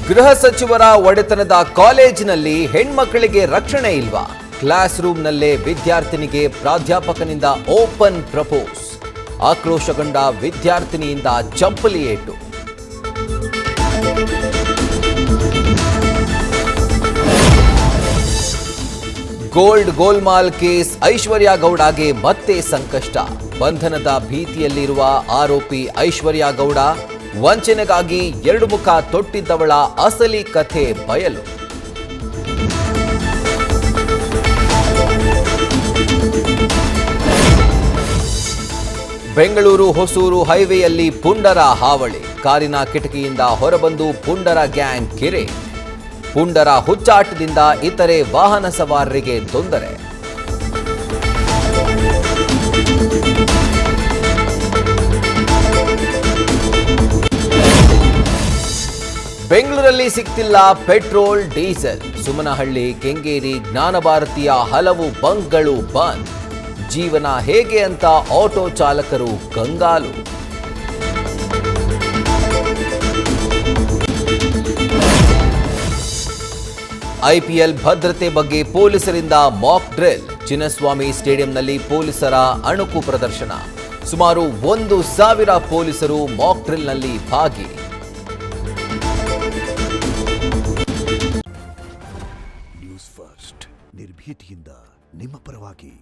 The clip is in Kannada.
ಗೃಹ ಸಚಿವರ ಒಡೆತನದ ಕಾಲೇಜಿನಲ್ಲಿ ಹೆಣ್ಮಕ್ಕಳಿಗೆ ರಕ್ಷಣೆ ಇಲ್ವಾ? ಕ್ಲಾಸ್ ರೂಮ್ನಲ್ಲೇ ವಿದ್ಯಾರ್ಥಿನಿಗೆ ಪ್ರಾಧ್ಯಾಪಕನಿಂದ ಓಪನ್ ಪ್ರಪೋಸ್. ಆಕ್ರೋಶಗೊಂಡ ವಿದ್ಯಾರ್ಥಿನಿಯಿಂದ ಚಪ್ಪಲಿ ಏಟು. ಗೋಲ್ಮಾಲ್ ಕೇಸ್ ಐಶ್ವರ್ಯ ಗೌಡಗೆ ಮತ್ತೆ ಸಂಕಷ್ಟ. ಬಂಧನದ ಭೀತಿಯಲ್ಲಿರುವ ಆರೋಪಿ ಐಶ್ವರ್ಯ ಗೌಡ ವಂಚನೆಗಾಗಿ ಎರಡು ಮುಖ ತೊಟ್ಟಿದ್ದವಳ ಅಸಲಿ ಕಥೆ ಬಯಲು. ಬೆಂಗಳೂರು ಹೊಸೂರು ಹೈವೇಯಲ್ಲಿ ಪುಂಡರ ಹಾವಳಿ. ಕಾರಿನ ಕಿಟಕಿಯಿಂದ ಹೊರಬಂದು ಪುಂಡರ ಗ್ಯಾಂಗ್ ಕಿರೆ. ಪುಂಡರ ಹುಚ್ಚಾಟದಿಂದ ಇತರೆ ವಾಹನ ಸವಾರರಿಗೆ ತೊಂದರೆ. ಬೆಂಗಳೂರಲ್ಲಿ ಸಿಗ್ತಿಲ್ಲ ಪೆಟ್ರೋಲ್ ಡೀಸೆಲ್. ಸುಮನಹಳ್ಳಿ, ಕೆಂಗೇರಿ, ಜ್ಞಾನಭಾರತಿಯ ಹಲವು ಬಂಕ್ಗಳು ಬಂದ್. ಜೀವನ ಹೇಗೆ ಅಂತ ಆಟೋ ಚಾಲಕರು ಕಂಗಾಲು. ಐಪಿಎಲ್ ಭದ್ರತೆ ಬಗ್ಗೆ ಪೊಲೀಸರಿಂದ ಮಾಕ್ ಡ್ರಿಲ್. ಚಿನ್ನಸ್ವಾಮಿ ಸ್ಟೇಡಿಯಂನಲ್ಲಿ ಪೊಲೀಸರ ಅಣುಕು ಪ್ರದರ್ಶನ. ಸುಮಾರು 1,000 ಪೊಲೀಸರು ಮಾಕ್ ಡ್ರಿಲ್ನಲ್ಲಿ ಭಾಗಿ. ನ್ಯೂಸ್ ಫಸ್ಟ್ ನಿರ್ಭೀತಿಯಿಂದ ನಿಮ್ಮ ಪರವಾಗಿ.